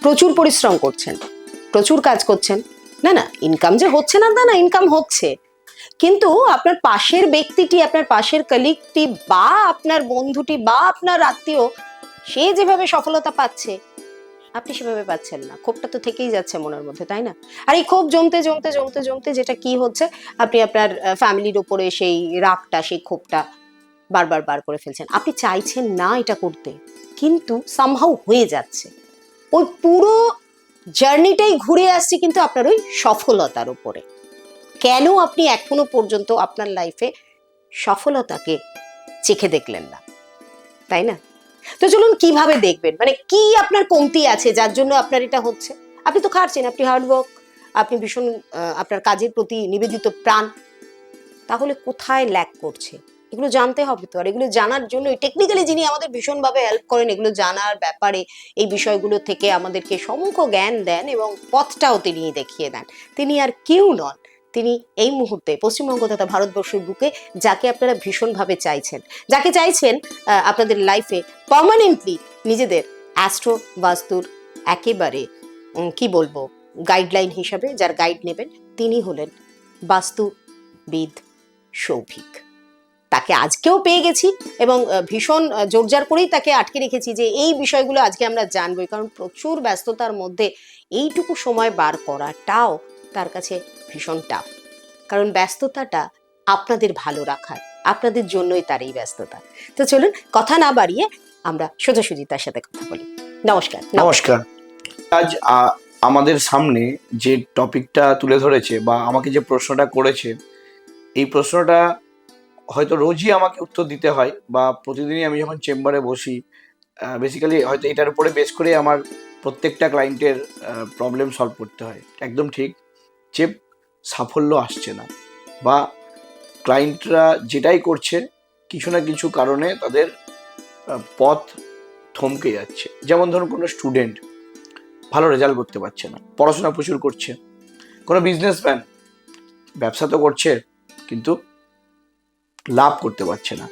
প্রচুর পরিশ্রম করছেন, প্রচুর কাজ করছেন, না না ইনকাম যে হচ্ছে না তা না, ইনকাম হচ্ছে, কিন্তু আপনার পাশের ব্যক্তিটি, আপনার পাশের কলিগটি বা আপনার বন্ধুটি বা আপনার আত্মীয় সে যেভাবে সফলতা পাচ্ছে আপনি সেভাবে পাচ্ছেন না। ক্ষোভটা তো থেকেই যাচ্ছে মনের মধ্যে, তাই না? আর এই ক্ষোভ জমতে জমতে জমতে জমতে যেটা কি হচ্ছে, আপনি আপনার ফ্যামিলির উপরে সেই রাগটা, সেই ক্ষোভটা বারবার বার করে ফেলছেন। আপনি চাইছেন না এটা করতে, কিন্তু সামহাউ হয়ে যাচ্ছে। ওই পুরো জার্নিটাই ঘুরে আসছে কিন্তু আপনার ওই সফলতার উপরে। কেন আপনি এখনো পর্যন্ত আপনার লাইফে সফলতাকে চেখে দেখলেন না, তাই না? তো চলুন কিভাবে দেখবেন, মানে কি আপনার কমতি আছে যার জন্য আপনার এটা হচ্ছে। আপনি তো খাটছেন, আপনি হার্ডওয়ার্ক, আপনি ভীষণ আপনার কাজের প্রতি নিবেদিত প্রাণ, তাহলে কোথায় ল্যাক করছে এগুলো জানতে হবে তো। আর এগুলো জানার জন্য টেকনিক্যালি যিনি আমাদের ভীষণভাবে হেল্প করেন এগুলো জানার ব্যাপারে, এই বিষয়গুলো থেকে আমাদেরকে সমগ্র জ্ঞান দেন এবং পথটাও তিনি দেখিয়ে দেন, তিনি আর কেউ নন, তিনি এই মুহূর্তে পশ্চিমবঙ্গ তথা ভারতবর্ষের বুকে যাকে আপনারা ভীষণভাবে চাইছেন, যাকে চাইছেন আপনাদের লাইফে পার্মানেন্টলি নিজেদের অ্যাস্ট্রো বাস্তুর একেবারে কি বলবো গাইডলাইন হিসাবে যার গাইড নেবেন, তিনি হলেন বাস্তুবিদ সৌভিক। তাকে আজকেও পেয়ে গেছি এবং ভীষণ জোরজার করেই তাকে আটকে রেখেছি যে এই বিষয়গুলো আজকে আমরা জানবোই, কারণ প্রচুর ব্যস্ততার মধ্যে এইটুকু সময় বার করাটাও তার কাছে ভীষণ টাফ। কারণ ব্যস্ততাটা আপনাদের ভালো রাখার, আপনাদের জন্যই তার এই ব্যস্ততা। তো চলুন কথা না বাড়িয়ে আমরা সোজাসুজি তার সাথে কথা বলি। নমস্কার। নমস্কার। আজ আমাদের সামনে যে টপিকটা তুলে ধরেছে বা আমাকে যে প্রশ্নটা করেছে, এই প্রশ্নটা হয়তো রোজই আমাকে উত্তর দিতে হয় বা প্রতিদিনই আমি যখন চেম্বারে বসি, বেসিক্যালি হয়তো এটার উপরে বেস করে আমার প্রত্যেকটা ক্লায়েন্টের প্রবলেম সলভ করতে হয়। একদম ঠিক, যে সাফল্য আসছে না বা ক্লায়েন্টরা যেটাই করছে কিছু না কিছু কারণে তাদের পথ থমকে যাচ্ছে। যেমন ধরুন কোনো স্টুডেন্ট ভালো রেজাল্ট করতে পারছে না, পড়াশোনা প্রচুর করছে। কোনো বিজনেসম্যান ব্যবসা তো করছে কিন্তু লাভ করতে পারছে না।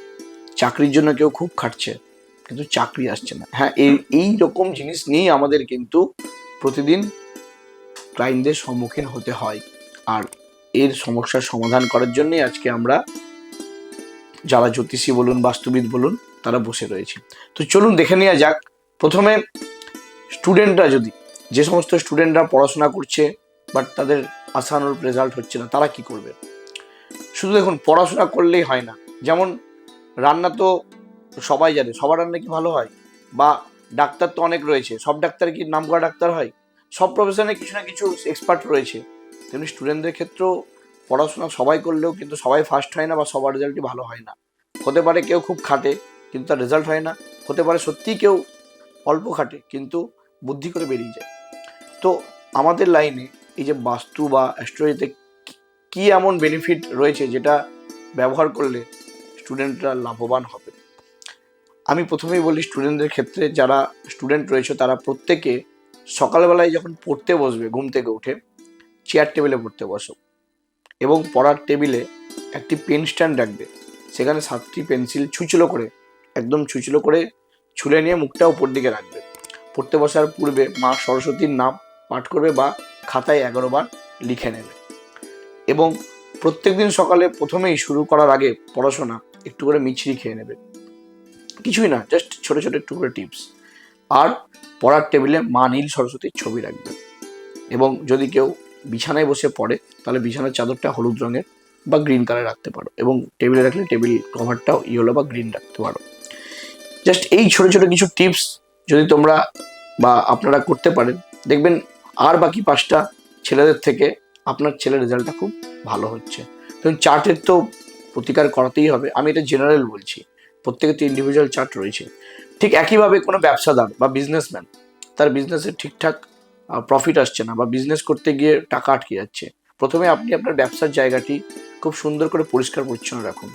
চাকরির জন্য কেউ খুব খাটছে কিন্তু চাকরি আসছে না। হ্যাঁ, এই রকম জিনিস নিয়েই আমাদের কিন্তু প্রতিদিন ক্লায়েন্টদের সম্মুখীন হতে হয়। আর এর সমস্যার সমাধান করার জন্যই আজকে আমরা যারা জ্যোতিষী বলুন, বাস্তুবিদ বলুন, তারা বসে রয়েছে। তো চলুন দেখে নেওয়া যাক। প্রথমে স্টুডেন্টরা, যে সমস্ত স্টুডেন্টরা পড়াশোনা করছে বাট তাদের আশানুরূপ রেজাল্ট হচ্ছে না, তারা কি করবে? শুধু দেখুন, পড়াশোনা করলেই হয় না। যেমন রান্না তো সবাই জানে, সবার রান্না কি ভালো হয়? বা ডাক্তার তো অনেক রয়েছে, সব ডাক্তার কি নামকরা ডাক্তার হয়? সব প্রফেশনে কিছু না কিছু এক্সপার্ট রয়েছে। তেমনি স্টুডেন্টদের ক্ষেত্রেও পড়াশোনা সবাই করলেও কিন্তু সবাই ফার্স্ট হয় না বা সবার রেজাল্টই ভালো হয় না। হতে পারে কেউ খুব খাটে কিন্তু তার রেজাল্ট হয় না, হতে পারে সত্যিই কেউ অল্প খাটে কিন্তু বুদ্ধি করে বেরিয়ে যায়। তো আমাদের লাইনে এই যে বাস্তু বা অ্যাস্ট্রোলজিতে কি এমন বেনিফিট রয়েছে যেটা ব্যবহার করলে স্টুডেন্টরা লাভবান হবে? আমি প্রথমেই বলি, স্টুডেন্টদের ক্ষেত্রে যারা স্টুডেন্ট রয়েছে তারা প্রত্যেকে সকালবেলায় যখন পড়তে বসবে, ঘুম থেকে উঠে চেয়ার টেবিলে পড়তে বসো এবং পড়ার টেবিলে একটি পেন স্ট্যান্ড রাখবে। সেখানে 7টি পেন্সিল ছুঁচলো করে, একদম ছুঁচলো করে ছুলে নিয়ে মুখটা উপর দিকে রাখবে। পড়তে বসার পূর্বে মা সরস্বতীর নাম পাঠ করবে বা খাতায় 11 বার লিখে নেবে। এবং প্রত্যেকদিন সকালে প্রথমেই শুরু করার আগে পড়াশোনা একটু করে মিছরি খেয়ে নেবে। কিছুই না, জাস্ট ছোট ছোট একটু করে টিপস। আর পড়ার টেবিলে মা নীল সরস্বতীর ছবি রাখবে। এবং যদি কেউ বিছানায় বসে পড়ে তাহলে বিছানার চাদরটা হলুদ রঙের বা গ্রিন কালার রাখতে পারো এবং টেবিলে রাখলে টেবিল কভারটাও ইয়েলো বা গ্রিন রাখতে পারো। জাস্ট এই ছোট ছোট কিছু টিপস যদি তোমরা বা আপনারা করতে পারেন, দেখবেন আর বাকি 5টা ছেলেদের থেকে আপনার ছেলের রেজাল্টটা খুব ভালো হচ্ছে। ধরুন চার্টের তো প্রতিকার করাতেই হবে, আমি এটা জেনারেল বলছি, প্রত্যেকের তো ইন্ডিভিজুয়াল চার্ট রয়েছে। ঠিক একইভাবে কোনো ব্যবসাদার বা বিজনেসম্যান, তার বিজনেসে ঠিকঠাক প্রফিট আসছে না বা বিজনেস করতে গিয়ে টাকা আটকে যাচ্ছে, প্রথমে আপনি আপনার ব্যবসার জায়গাটি খুব সুন্দর করে পরিষ্কার পরিচ্ছন্ন রাখুন।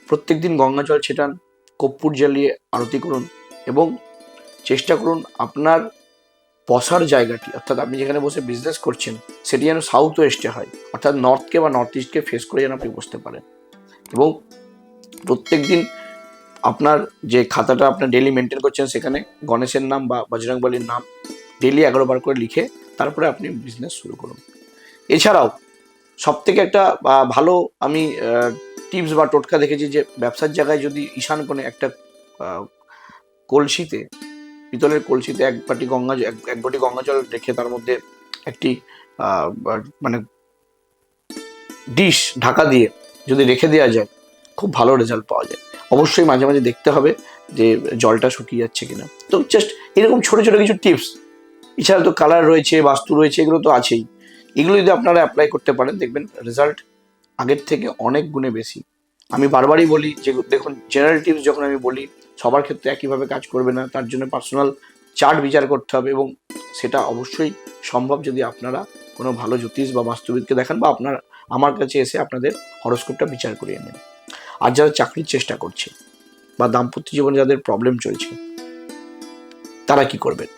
প্রত্যেকদিন গঙ্গা জল ছেটান, কর্পূর জ্বালিয়ে আরতি করুন এবং চেষ্টা করুন আপনার বসার জায়গাটি, অর্থাৎ আপনি যেখানে বসে বিজনেস করছেন সেটি যেন সাউথ ওয়েস্টে হয়, অর্থাৎ নর্থকে বা নর্থ ইস্টকে ফেস করে যেন আপনি বসতে পারেন। এবং প্রত্যেকদিন আপনার যে খাতাটা আপনার ডেইলি মেনটেন করছেন সেখানে গণেশের নাম বা বজরংবলীর নাম ডেলি 11 বার করে লিখে তারপরে আপনি বিজনেস শুরু করুন। এছাড়াও সব থেকে একটা ভালো আমি টিপস বা টোটকা দেখেছি যে ব্যবসার জায়গায় যদি ঈশান কোণে একটা কলসিতে, পিতলের কলসিতে এক বাটি গঙ্গা জল রেখে তার মধ্যে একটি মানে ডিশ ঢাকা দিয়ে যদি রেখে দেওয়া যায়, খুব ভালো রেজাল্ট পাওয়া যায়। অবশ্যই মাঝে মাঝে দেখতে হবে যে জলটা শুকিয়ে যাচ্ছে কিনা। তো জাস্ট এরকম ছোট ছোট কিছু টিপস, এছাড়া তো কালার রয়েছে, বাস্তু রয়েছে, এগুলো তো আছেই। এগুলো যদি আপনারা অ্যাপ্লাই করতে পারেন দেখবেন রেজাল্ট আগের থেকে অনেক গুণে বেশি। আমি বারবারই বলি যে দেখুন, জেনারেল টিপস যখন আমি বলি সবার ক্ষেত্রে একইভাবে কাজ করবে না, তার জন্য পার্সোনাল চার্ট বিচার করতে হবে, এবং সেটা অবশ্যই সম্ভব যদি আপনারা কোনো ভালো জ্যোতিষ বা বাস্তুবিদকে দেখান বা আপনার আমার কাছে এসে আপনাদের হরোস্কোপটা বিচার করিয়ে নেন। আর যারা চাকরির চেষ্টা করছে বা দাম্পত্য জীবনে যাদের প্রবলেম চলছে তারা কি করবেন?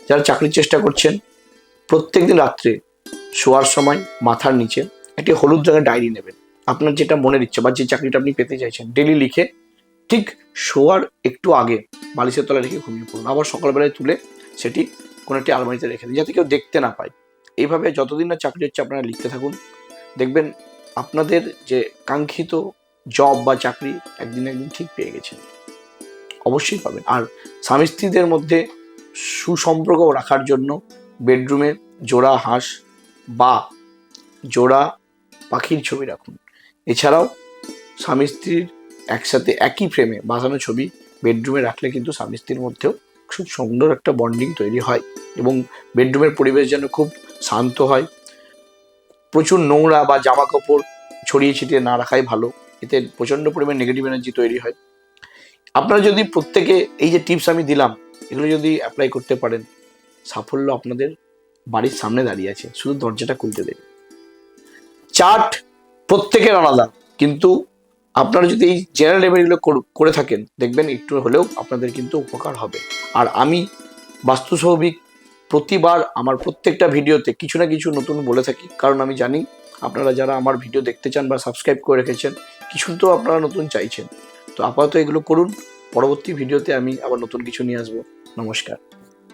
যারা চাকরির চেষ্টা করছেন, প্রত্যেকদিন রাত্রে শোয়ার সময় মাথার নিচে একটি হলুদ রঙের ডায়েরি নেবেন। আপনার যেটা মনের ইচ্ছা বা যে চাকরিটা আপনি পেতে চাইছেন ডেলি লিখে ঠিক শোয়ার একটু আগে বালিশের তলায় রেখে ঘুমিয়ে পড়ুন। আবার সকালবেলায় তুলে সেটি কোনো একটি আলমারিতে রেখে দিন, যাতে কেউ দেখতে না পায়। এইভাবে যতদিন না চাকরি হচ্ছে আপনারা লিখতে থাকুন। দেখবেন আপনাদের যে কাঙ্ক্ষিত জব বা চাকরি একদিন ঠিক পেয়ে গেছেন, অবশ্যই পাবেন। আর স্বামী স্ত্রীদের মধ্যে সুসম্পর্ক রাখার জন্য বেডরুমে জোড়া হাঁস বা জোড়া পাখির ছবি রাখুন। এছাড়াও স্বামী স্ত্রীর একসাথে একই ফ্রেমে বাঁধানো ছবি বেডরুমে রাখলে কিন্তু স্বামী স্ত্রীর মধ্যেও খুব সুন্দর একটা বন্ডিং তৈরি হয়, এবং বেডরুমের পরিবেশ যেন খুব শান্ত হয়। প্রচুর নোংরা বা জামা কাপড় ছড়িয়ে ছিটিয়ে না রাখাই ভালো, এতে প্রচণ্ড পরিমাণ নেগেটিভ এনার্জি তৈরি হয়। আপনারা যদি প্রত্যেকে এই যে টিপস আমি দিলাম এগুলো যদি অ্যাপ্লাই করতে পারেন, সাফল্য আপনাদের বাড়ির সামনে দাঁড়িয়ে আছে, শুধু দরজাটা খুলতে দেবে। চার্ট প্রত্যেকের আলাদা, কিন্তু আপনারা যদি এই জেনারেল লেভেলগুলো করে থাকেন দেখবেন একটু হলেও আপনাদের কিন্তু উপকার হবে। আর আমি বাস্তু সৌভিক প্রতিবার আমার প্রত্যেকটা ভিডিওতে কিছু না কিছু নতুন বলে থাকি, কারণ আমি জানি আপনারা যারা আমার ভিডিও দেখতে চান বা সাবস্ক্রাইব করে রেখেছেন কিছু তো আপনারা নতুন চাইছেন। তো আপাতত এগুলো করুন, পরবর্তী ভিডিওতে আমি আবার নতুন কিছু নিয়ে আসবো। নমস্কার।